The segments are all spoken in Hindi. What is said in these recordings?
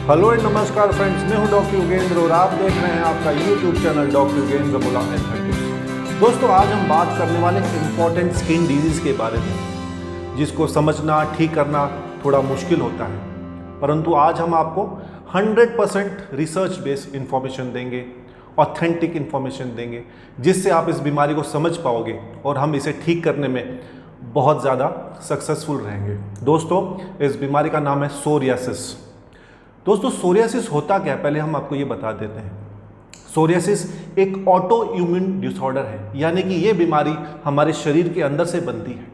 हेलो एंड नमस्कार फ्रेंड्स, मैं हूं डॉक्टर योगेंद्र और आप देख रहे हैं आपका यूट्यूब चैनल डॉक्टर योगेंद्र बोला एथलेटिक्स। दोस्तों, आज हम बात करने वाले इंपॉर्टेंट स्किन डिजीज़ के बारे में, जिसको समझना ठीक करना थोड़ा मुश्किल होता है, परंतु आज हम आपको 100% रिसर्च बेस्ड इंफॉर्मेशन देंगे, ऑथेंटिक इंफॉर्मेशन देंगे, जिससे आप इस बीमारी को समझ पाओगे और हम इसे ठीक करने में बहुत ज़्यादा सक्सेसफुल रहेंगे। दोस्तों, इस बीमारी का नाम है सोरियासिस। दोस्तों, सोरियासिस होता क्या है, पहले हम आपको ये बता देते हैं। सोरियासिस एक ऑटो इम्यून डिसऑर्डर है, यानी कि ये बीमारी हमारे शरीर के अंदर से बनती है।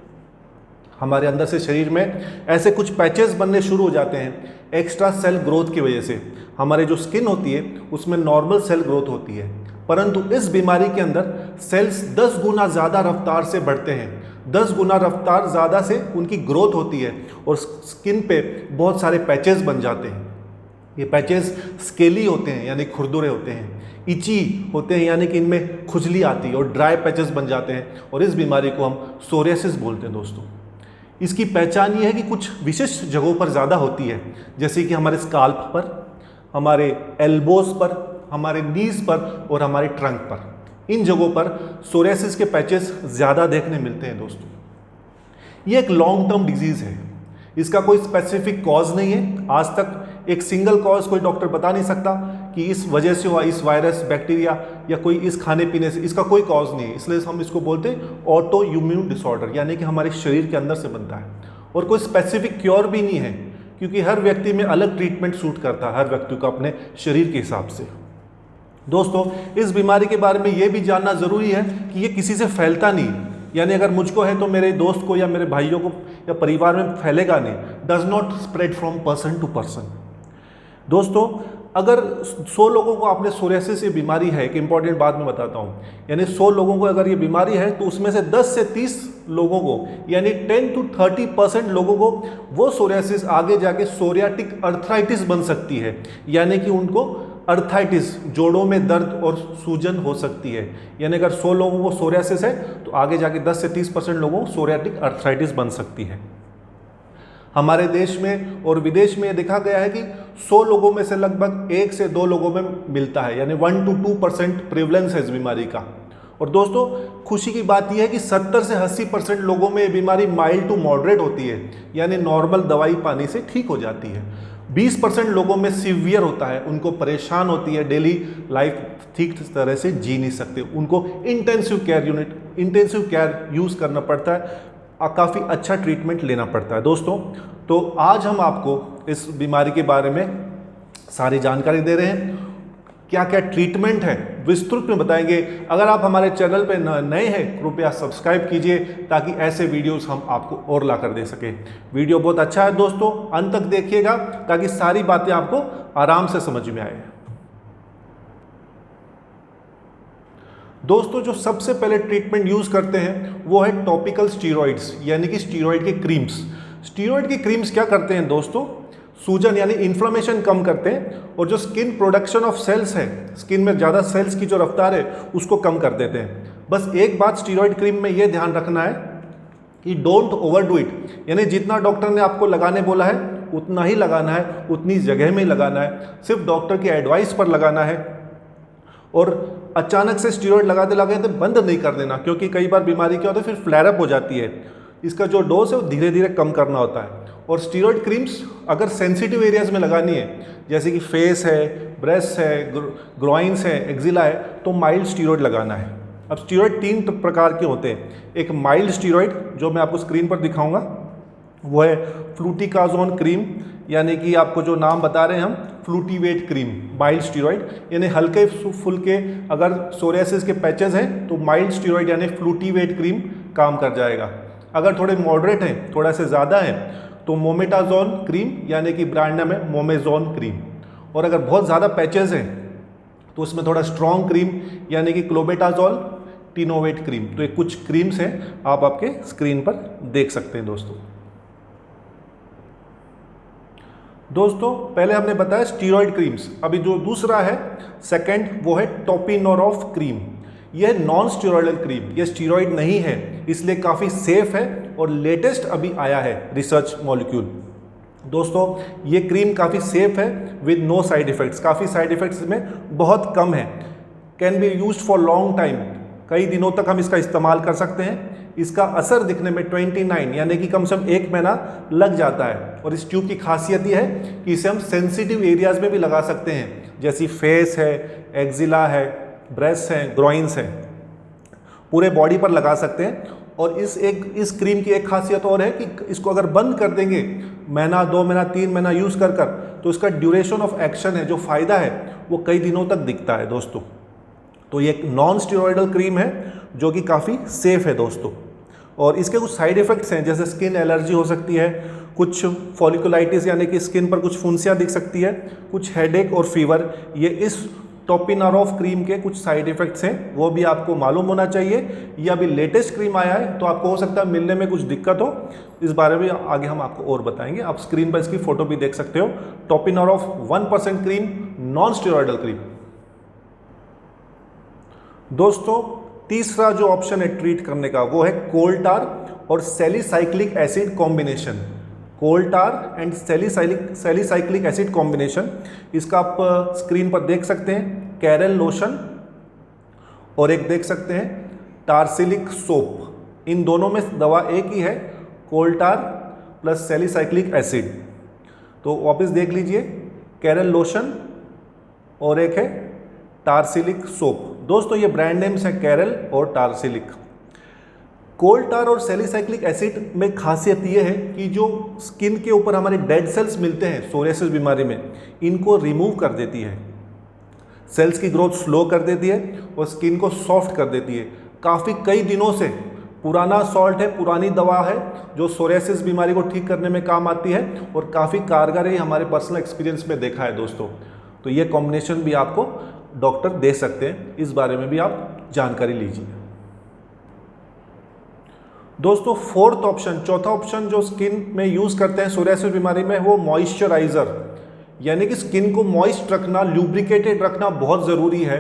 हमारे अंदर से शरीर में ऐसे कुछ पैचेस बनने शुरू हो जाते हैं एक्स्ट्रा सेल ग्रोथ की वजह से। हमारे जो स्किन होती है उसमें नॉर्मल सेल ग्रोथ होती है, परंतु इस बीमारी के अंदर सेल्स 10 गुना ज़्यादा रफ्तार से बढ़ते हैं, 10 गुना रफ्तार ज़्यादा से उनकी ग्रोथ होती है और स्किन पे बहुत सारे पैचेस बन जाते हैं। ये पैचेस स्केली होते हैं, यानी खुरदुरे होते हैं, इची होते हैं, यानी कि इनमें खुजली आती है, और ड्राई पैचेस बन जाते हैं, और इस बीमारी को हम सोरियासिस बोलते हैं। दोस्तों, इसकी पहचान ये है कि कुछ विशिष्ट जगहों पर ज़्यादा होती है, जैसे कि हमारे स्काल्प पर, हमारे एल्बोज पर, हमारे नीज पर और हमारे ट्रंक पर। इन जगहों पर सोरियासिस के पैचेस ज़्यादा देखने मिलते हैं। दोस्तों, ये एक लॉन्ग टर्म डिजीज़ है, इसका कोई स्पेसिफिक कॉज नहीं है। आज तक एक सिंगल कॉज कोई डॉक्टर बता नहीं सकता कि इस वजह से हुआ, इस वायरस, बैक्टीरिया या कोई इस खाने पीने से, इसका कोई कॉज नहीं है। इसलिए हम इसको बोलते हैं ऑटो इम्यून डिसऑर्डर, यानी कि हमारे शरीर के अंदर से बनता है, और कोई स्पेसिफिक क्योर भी नहीं है, क्योंकि हर व्यक्ति में अलग ट्रीटमेंट सूट करता है, हर व्यक्ति को अपने शरीर के हिसाब से। दोस्तों, इस बीमारी के बारे में ये भी जानना ज़रूरी है कि ये किसी से फैलता नहीं, यानी अगर मुझको है तो मेरे दोस्त को या मेरे भाइयों को या परिवार में फैलेगा नहीं। Does not spread from person to person. दोस्तों, अगर 100 लोगों को आपने सोरियासिस ये बीमारी है, एक इंपॉर्टेंट बात मैं बताता हूँ, यानी 100 लोगों को अगर ये बीमारी है तो उसमें से 10 से 30 लोगों को, यानी 10 to 30% लोगों को वो सोरियासिस आगे जाके सोरियाटिक अर्थराइटिस बन सकती है, यानी कि उनको अर्थराइटिस, जोड़ों में दर्द और सूजन हो सकती है। यानी अगर 100 लोगों को सोरियासिस है तो आगे जाके 10 से 30% लोगों को सोरियाटिक अर्थराइटिस बन सकती है। हमारे देश में और विदेश में देखा गया है कि 100 लोगों में से लगभग 1 से 2 लोगों में मिलता है, यानी 1 to 2% प्रिवलेंस है इस बीमारी का। और दोस्तों, खुशी की बात यह है कि 70 से 80% लोगों में ये बीमारी माइल्ड टू मॉडरेट होती है, यानी नॉर्मल दवाई पानी से ठीक हो जाती है। 20% लोगों में सीवियर होता है, उनको परेशान होती है, डेली लाइफ ठीक तरह से जी नहीं सकते, उनको इंटेंसिव केयर यूज़ करना पड़ता है, काफ़ी अच्छा ट्रीटमेंट लेना पड़ता है। दोस्तों, तो आज हम आपको इस बीमारी के बारे में सारी जानकारी दे रहे हैं, क्या क्या ट्रीटमेंट है विस्तृत में बताएंगे। अगर आप हमारे चैनल पर नए हैं, कृपया सब्सक्राइब कीजिए ताकि ऐसे वीडियोस हम आपको और ला कर दे सकें। वीडियो बहुत अच्छा है दोस्तों, अंत तक देखिएगा ताकि सारी बातें आपको आराम से समझ में आए। दोस्तों, जो सबसे पहले ट्रीटमेंट यूज़ करते हैं वो है टॉपिकल स्टीरॉइड्स, यानी कि स्टीरॉइड के क्रीम्स। स्टीरॉइड के क्रीम्स क्या करते हैं दोस्तों? सूजन यानी इन्फ्लेमेशन कम करते हैं, और जो स्किन प्रोडक्शन ऑफ सेल्स है, स्किन में ज़्यादा सेल्स की जो रफ्तार है उसको कम कर देते हैं। बस एक बात स्टीरॉइड क्रीम में ये ध्यान रखना है कि डोंट ओवरडू इट, यानी जितना डॉक्टर ने आपको लगाने बोला है उतना ही लगाना है, उतनी जगह में ही लगाना है, सिर्फ डॉक्टर की एडवाइस पर लगाना है, और अचानक से स्टीरॉइड लगाते लगाते बंद नहीं कर देना, क्योंकि कई बार बीमारी क्या होता है, फिर फ्लेयर अप हो जाती है। इसका जो डोज है वो धीरे धीरे कम करना होता है। और स्टीरॉइड क्रीम्स अगर सेंसिटिव एरियाज़ में लगानी है, जैसे कि फेस है, ब्रेस्ट है, ग्रोइंस है, एक्जिला है, तो माइल्ड स्टीरॉइड लगाना है। अब स्टीरॉइड 3 प्रकार के होते हैं। एक माइल्ड स्टीरॉइड जो मैं आपको स्क्रीन पर दिखाऊंगा वो है फ्लूटिकाजोन क्रीम, यानी कि आपको जो नाम बता रहे हैं हम, फ्लूटिवेट क्रीम, माइल्ड स्टीरॉइड, यानी हल्के फुल्के अगर सोरियासिस के पैचेस हैं तो माइल्ड स्टीरॉइड यानी फ्लूटिवेट क्रीम काम कर जाएगा। अगर थोड़े मॉडरेट हैं, थोड़ा से ज़्यादा है, तो मोमेटाजोन क्रीम, यानी कि ब्रांड नाम है मोमेजोन क्रीम। और अगर बहुत ज़्यादा पैचेस हैं तो उसमें थोड़ा स्ट्रॉन्ग क्रीम, यानी कि क्लोबेटाजोल, टिनोवेट क्रीम। तो ये कुछ क्रीम्स हैं, आप आपके स्क्रीन पर देख सकते हैं। दोस्तों, पहले हमने बताया स्टीरॉइड क्रीम्स, अभी जो दूसरा है सेकंड वो है टोपिनोरोफ क्रीम। यह नॉन स्टीरॉयडल क्रीम, यह स्टीरॉइड नहीं है, इसलिए काफ़ी सेफ है और लेटेस्ट अभी आया है रिसर्च मॉलिक्यूल। दोस्तों ये क्रीम काफ़ी सेफ है विद नो साइड इफ़ेक्ट्स, काफ़ी साइड इफ़ेक्ट्स में बहुत कम है। Can be used for long time, कई दिनों तक हम इसका इस्तेमाल कर सकते हैं। इसका असर दिखने में 29 यानी कि कम से कम 1 महीना लग जाता है। और इस ट्यूब की खासियत यह है कि इसे हम सेंसिटिव एरियाज़ में भी लगा सकते हैं, जैसी फेस है, एक्जिला है, ब्रेस्ट है, ग्रोइंस है, पूरे बॉडी पर लगा सकते हैं। और इस क्रीम की एक खासियत और है कि इसको अगर बंद कर देंगे महीना, 2 महीना, 3 महीना यूज़ कर तो इसका ड्यूरेशन ऑफ एक्शन है, जो फ़ायदा है वो कई दिनों तक दिखता है दोस्तों। तो ये एक नॉन स्टेरॉयडल क्रीम है जो कि काफ़ी सेफ है दोस्तों। और इसके कुछ साइड इफ़ेक्ट्स हैं, जैसे स्किन एलर्जी हो सकती है, कुछ फॉलिकुलाइटिस यानी कि स्किन पर कुछ फुंसियाँ दिख सकती है, कुछ हेडेक और फीवर। ये इस टोपिनारोफ क्रीम के कुछ साइड इफ़ेक्ट्स हैं, वो भी आपको मालूम होना चाहिए। ये अभी लेटेस्ट क्रीम आया है तो आपको हो सकता है मिलने में कुछ दिक्कत हो, इस बारे में आगे हम आपको और बताएंगे। आप स्क्रीन पर इसकी फ़ोटो भी देख सकते हो। टोपिनारोफ 1% क्रीम, नॉन स्टेरॉयडल क्रीम। दोस्तों तीसरा जो ऑप्शन है ट्रीट करने का वो है कोल्टार और salicylic acid combination. Coal tar and salicylic acid combination, इसका आप स्क्रीन पर देख सकते हैं। कैरल लोशन और एक देख सकते हैं टार्सिलिक सोप। इन दोनों में दवा एक ही है, कोल्टार प्लस सैलिसाइक्लिक एसिड। तो वापस देख लीजिए, कैरल लोशन और एक है टार्सिलिक सोप। दोस्तों ये ब्रांड नेम्स हैं कैरल और टार्सिलिक। कोल्टार और सैलिसाइक्लिक एसिड में खासियत ये है कि जो स्किन के ऊपर हमारे डेड सेल्स मिलते हैं सोरियासिस बीमारी में, इनको रिमूव कर देती है, सेल्स की ग्रोथ स्लो कर देती है और स्किन को सॉफ्ट कर देती है। काफ़ी कई दिनों से पुराना सॉल्ट है, पुरानी दवा है जो सोरियासिस बीमारी को ठीक करने में काम आती है और काफ़ी कारगर है, हमारे पर्सनल एक्सपीरियंस में देखा है दोस्तों। तो ये कॉम्बिनेशन भी आपको डॉक्टर दे सकते हैं, इस बारे में भी आप जानकारी लीजिए। दोस्तों फोर्थ ऑप्शन, चौथा ऑप्शन जो स्किन में यूज़ करते हैं सोरियासिस बीमारी में, वो मॉइस्चराइज़र, यानी कि स्किन को मॉइस्ट रखना, ल्यूब्रिकेटेड रखना बहुत ज़रूरी है।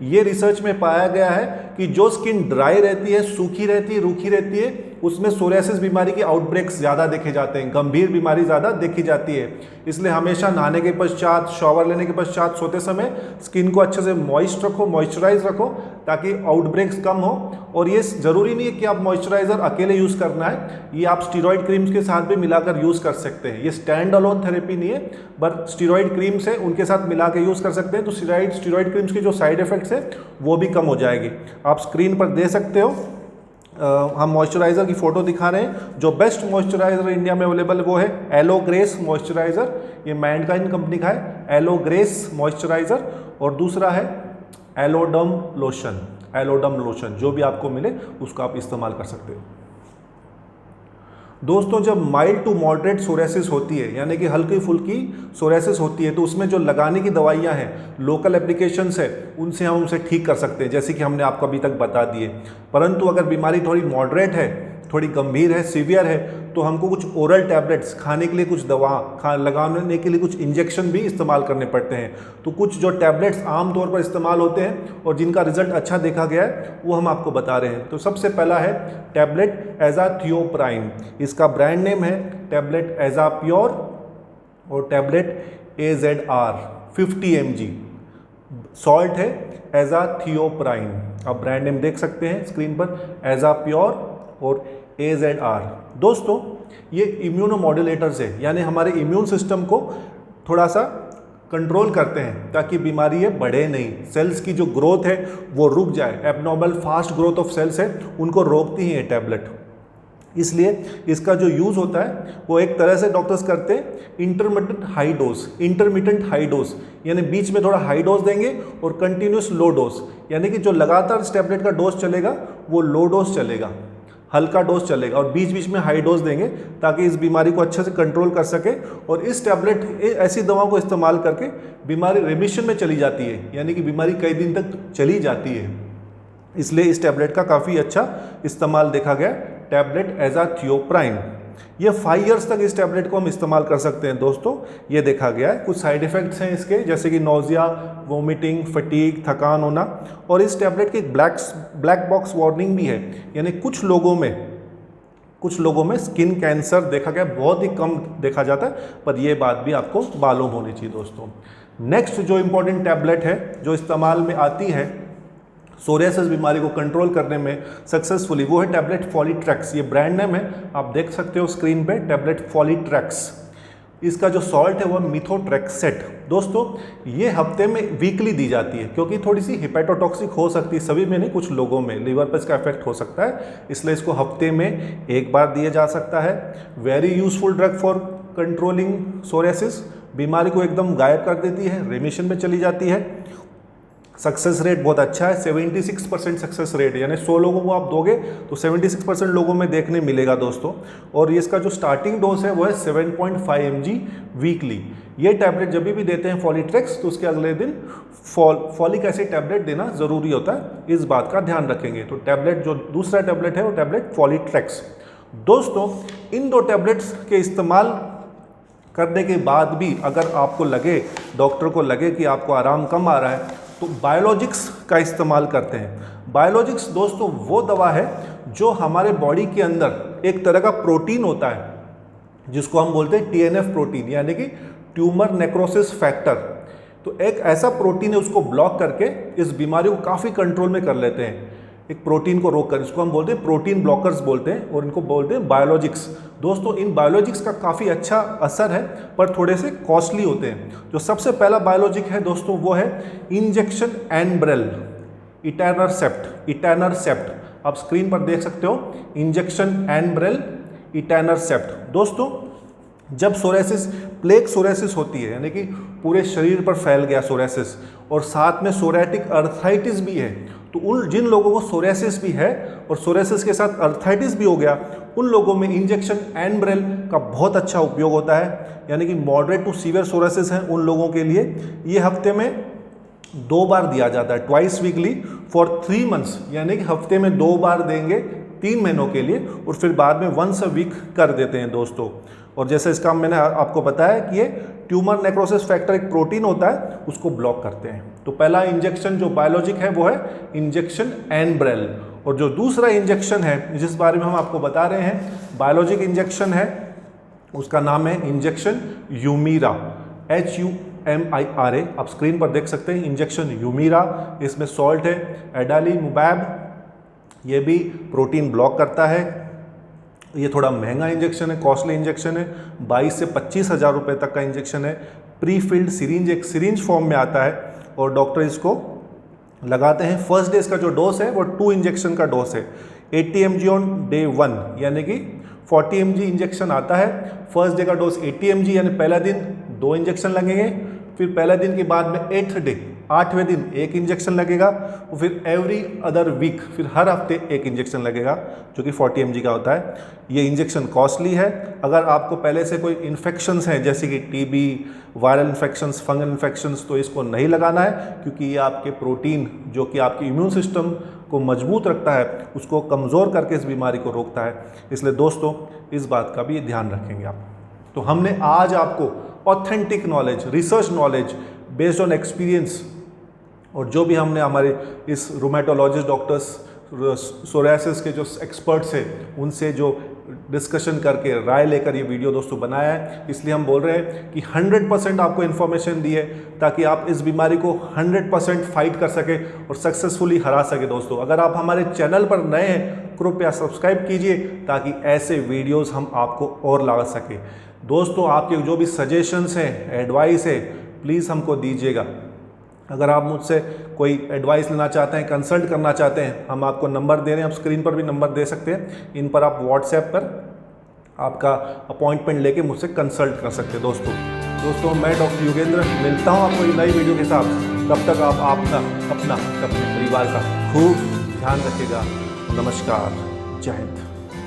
ये रिसर्च में पाया गया है कि जो स्किन ड्राई रहती है, सूखी रहती है, रूखी रहती है, उसमें सोरियासिस बीमारी के आउटब्रेक्स ज़्यादा देखे जाते हैं, गंभीर बीमारी ज़्यादा देखी जाती है। इसलिए हमेशा नहाने के पश्चात, शॉवर लेने के पश्चात, सोते समय स्किन को अच्छे से मॉइस्ट रखो, मॉइस्चराइज रखो, ताकि आउटब्रेक्स कम हो। और ये ज़रूरी नहीं है कि आप मॉइस्चराइज़र अकेले यूज़ करना है, ये आप स्टीरॉयड क्रीम्स के साथ भी मिलाकर यूज़ कर सकते हैं। ये स्टैंड अलोन थेरेपी नहीं है, बट स्टीरॉयड क्रीम्स है उनके साथ मिला के यूज़ कर सकते हैं। तो स्टीरॉयड क्रीम्स की जो साइड इफ़ेक्ट्स है वो भी कम हो जाएगी। आप स्क्रीन पर दे सकते हो, हम मॉइस्चराइज़र की फ़ोटो दिखा रहे हैं। जो बेस्ट मॉइस्चराइज़र इंडिया में अवेलेबल है वो है एलो ग्रेस मॉइस्चराइज़र, ये मैनकाइंड कंपनी का है, एलो ग्रेस मॉइस्चराइज़र। और दूसरा है एलोडम लोशन, एलोडम लोशन, जो भी आपको मिले उसका आप इस्तेमाल कर सकते हो। दोस्तों जब माइल्ड टू मॉडरेट सोरियासिस होती है, यानी कि हल्की फुल्की सोरियासिस होती है, तो उसमें जो लगाने की दवाइयाँ हैं, लोकल एप्लीकेशंस है, उनसे हम उसे ठीक कर सकते हैं, जैसे कि हमने आपको अभी तक बता दिए। परंतु अगर बीमारी थोड़ी मॉडरेट है, थोड़ी गंभीर है, सीवियर है, तो हमको कुछ ओरल टैबलेट्स, खाने के लिए कुछ दवा, लगाने के लिए कुछ इंजेक्शन भी इस्तेमाल करने पड़ते हैं। तो कुछ जो टैबलेट्स आमतौर पर इस्तेमाल होते हैं और जिनका रिजल्ट अच्छा देखा गया है, वो हम आपको बता रहे हैं। तो सबसे पहला है टैबलेट एजाथियोप्राइन, इसका ब्रांड नेम है टैबलेट एजाप्योर, और टैबलेट AZR 50 mg, सॉल्ट है एजाथियोप्राइन। आप ब्रांड नेम देख सकते हैं स्क्रीन पर, एजाप्योर और AZR। दोस्तों ये इम्यूनोमॉड्यूलेटर्स है, यानी हमारे इम्यून सिस्टम को थोड़ा सा कंट्रोल करते हैं ताकि बीमारी ये बढ़े नहीं, सेल्स की जो ग्रोथ है वो रुक जाए। Abnormal fast growth of cells है, उनको रोकती है ये टैबलेट। इसलिए इसका जो यूज़ होता है वो एक तरह से डॉक्टर्स करते हैं इंटरमिटेंट हाई डोज, यानी बीच में थोड़ा हाई डोज देंगे और कंटिन्यूस लो डोज, यानी कि जो लगातार इस टैबलेट का डोज चलेगा वो लो डोज चलेगा, हल्का डोज चलेगा, और बीच बीच में हाई डोज देंगे ताकि इस बीमारी को अच्छे से कंट्रोल कर सके। और इस टैबलेट, ऐसी दवाओं को इस्तेमाल करके बीमारी रिमिशन में चली जाती है, यानी कि बीमारी कई दिन तक चली जाती है। इसलिए इस टैबलेट का काफ़ी अच्छा इस्तेमाल देखा गया, टैबलेट एजाथियोप्राइन। ये 5 इयर्स तक इस टैबलेट को हम इस्तेमाल कर सकते हैं दोस्तों, ये देखा गया है। कुछ साइड इफ़ेक्ट्स हैं इसके, जैसे कि नोजिया, वोमिटिंग, फटीग, थकान होना। और इस टैबलेट की ब्लैक बॉक्स वार्निंग भी है, यानी कुछ लोगों में कुछ लोगों में स्किन कैंसर देखा गया, बहुत ही कम देखा जाता है, पर यह बात भी आपको मालूम होनी चाहिए दोस्तों। नेक्स्ट जो इंपॉर्टेंट टैबलेट है जो इस्तेमाल में आती है सोरियासिस बीमारी को कंट्रोल करने में सक्सेसफुली, वो है टैबलेट फॉलीट्रेक्स। ये ब्रांड नेम है, आप देख सकते हो स्क्रीन पे, टैबलेट फॉलीट्रेक्स। इसका जो सॉल्ट है वो मिथोट्रेक्सेट। दोस्तों ये हफ्ते में वीकली दी जाती है, क्योंकि थोड़ी सी हिपेटोटॉक्सिक हो सकती है, सभी में नहीं, कुछ लोगों में लीवर पर इसका इफेक्ट हो सकता है, इसलिए इसको हफ्ते में एक बार दिया जा सकता है। Very useful drug for controlling psoriasis, बीमारी को एकदम गायब कर देती है, रेमिशन में चली जाती है। सक्सेस रेट बहुत अच्छा है, 76% सक्सेस रेट है, यानी 100 लोगों को आप दोगे तो 76% लोगों में देखने मिलेगा दोस्तों। और ये इसका जो स्टार्टिंग डोज है वो है 7.5 mg वीकली। ये टैबलेट जब भी देते हैं फॉलीट्रेक्स तो उसके अगले दिन फॉलिक एसिड टैबलेट देना ज़रूरी होता है, इस बात का ध्यान रखेंगे। तो टैबलेट जो दूसरा टैबलेट है वो टैबलेट फॉलीट्रेक्स। दोस्तों इन दो टैबलेट्स के इस्तेमाल करने के बाद भी अगर आपको लगे, डॉक्टर को लगे कि आपको आराम कम आ रहा है, तो बायोलॉजिक्स का इस्तेमाल करते हैं। बायोलॉजिक्स दोस्तों वो दवा है जो हमारे बॉडी के अंदर एक तरह का प्रोटीन होता है जिसको हम बोलते हैं TNF प्रोटीन, यानी कि ट्यूमर नेक्रोसिस फैक्टर। तो एक ऐसा प्रोटीन है, उसको ब्लॉक करके इस बीमारी को काफ़ी कंट्रोल में कर लेते हैं, एक प्रोटीन को रोक कर। इसको हम बोलते हैं प्रोटीन ब्लॉकर्स बोलते हैं, और इनको बोलते हैं बायोलॉजिक्स। दोस्तों इन बायोलॉजिक्स का काफ़ी अच्छा असर है, पर थोड़े से कॉस्टली होते हैं। जो सबसे पहला बायोलॉजिक है दोस्तों वो है इंजेक्शन एनब्रेल इटैनरसेप्ट। आप स्क्रीन पर देख सकते हो, इंजेक्शन एनब्रेल इटैनरसेप्ट। दोस्तों जब सोरियासिस, प्लेग सोरियासिस होती है, यानी कि पूरे शरीर पर फैल गया सोरियासिस, और साथ में सोरियाटिक अर्थराइटिस भी है, तो उन जिन लोगों को सोरियासिस भी है और सोरियासिस के साथ अर्थराइटिस भी हो गया, उन लोगों में इंजेक्शन एनब्रेल का बहुत अच्छा उपयोग होता है। यानी कि मॉडरेट टू सीवियर सोरियासिस है उन लोगों के लिए ये हफ्ते में 2 बार दिया जाता है, ट्वाइस वीकली फॉर 3 मंथ्स, यानी कि हफ्ते में 2 बार देंगे 3 महीनों के लिए, और फिर बाद में वंस अ वीक कर देते हैं दोस्तों। और जैसे इसका मैंने आपको बताया कि ये ट्यूमर नेक्रोसिस फैक्टर एक प्रोटीन होता है, उसको ब्लॉक करते हैं। तो पहला इंजेक्शन जो बायोलॉजिक है वो है इंजेक्शन एनब्रेल, और जो दूसरा इंजेक्शन है जिस बारे में हम आपको बता रहे हैं बायोलॉजिक इंजेक्शन है, उसका नाम है इंजेक्शन यूमीरा, HUMIRA। आप स्क्रीन पर देख सकते हैं इंजेक्शन यूमीरा। इसमें सॉल्ट है एडालीमुमैब, ये भी प्रोटीन ब्लॉक करता है। ये थोड़ा महंगा इंजेक्शन है, कॉस्टली इंजेक्शन है, 22 से 25 हज़ार रुपये तक का इंजेक्शन है। प्री फिल्ड सिरिंज, एक सिरिंज फॉर्म में आता है, और डॉक्टर इसको लगाते हैं। फर्स्ट डे इसका जो डोज है वो 2 इंजेक्शन का डोज है, 80 mg ऑन डे 1, यानी कि 40 mg इंजेक्शन आता है। फर्स्ट डे का डोज 80 mg, यानी पहला दिन 2 इंजेक्शन लगेंगे, फिर पहला दिन के बाद में 8वें दिन 1 इंजेक्शन लगेगा, और फिर एवरी अदर वीक, फिर हर हफ्ते 1 इंजेक्शन लगेगा, जो कि 40 mg का होता है। ये इंजेक्शन कॉस्टली है। अगर आपको पहले से कोई इन्फेक्शंस हैं जैसे कि TB, viral infections, fungal infections, तो इसको नहीं लगाना है, क्योंकि ये आपके प्रोटीन जो कि आपके इम्यून सिस्टम को मजबूत रखता है, उसको कमज़ोर करके इस बीमारी को रोकता है। इसलिए दोस्तों इस बात का भी ध्यान रखेंगे आप। तो हमने आज आपको authentic knowledge, research knowledge based on experience, और जो भी हमने हमारे इस रूमेटोलॉजिस्ट डॉक्टर्स, सोरियासिस के जो एक्सपर्ट्स हैं, उनसे जो डिस्कशन करके राय लेकर ये वीडियो दोस्तों बनाया है। इसलिए हम बोल रहे हैं कि 100% आपको इन्फॉर्मेशन दी है, ताकि आप इस बीमारी को 100% फाइट कर सके और सक्सेसफुली हरा सके। दोस्तों अगर आप हमारे चैनल पर नए हैं, कृपया सब्सक्राइब कीजिए, ताकि ऐसे वीडियोज़ हम आपको और ला सके। दोस्तों आपके जो भी सजेशंस हैं, एडवाइस है, प्लीज़ हमको दीजिएगा। अगर आप मुझसे कोई एडवाइस लेना चाहते हैं, कंसल्ट करना चाहते हैं, हम आपको नंबर दे रहे हैं, आप स्क्रीन पर भी नंबर दे सकते हैं, इन पर आप व्हाट्सएप पर आपका अपॉइंटमेंट लेके मुझसे कंसल्ट कर सकते हैं। दोस्तों मैं डॉक्टर योगेंद्र मिलता हूं आपको एक नई वीडियो के साथ। तब तक आप अपना अपने परिवार का खूब ध्यान रखिएगा। नमस्कार, जय हिंद।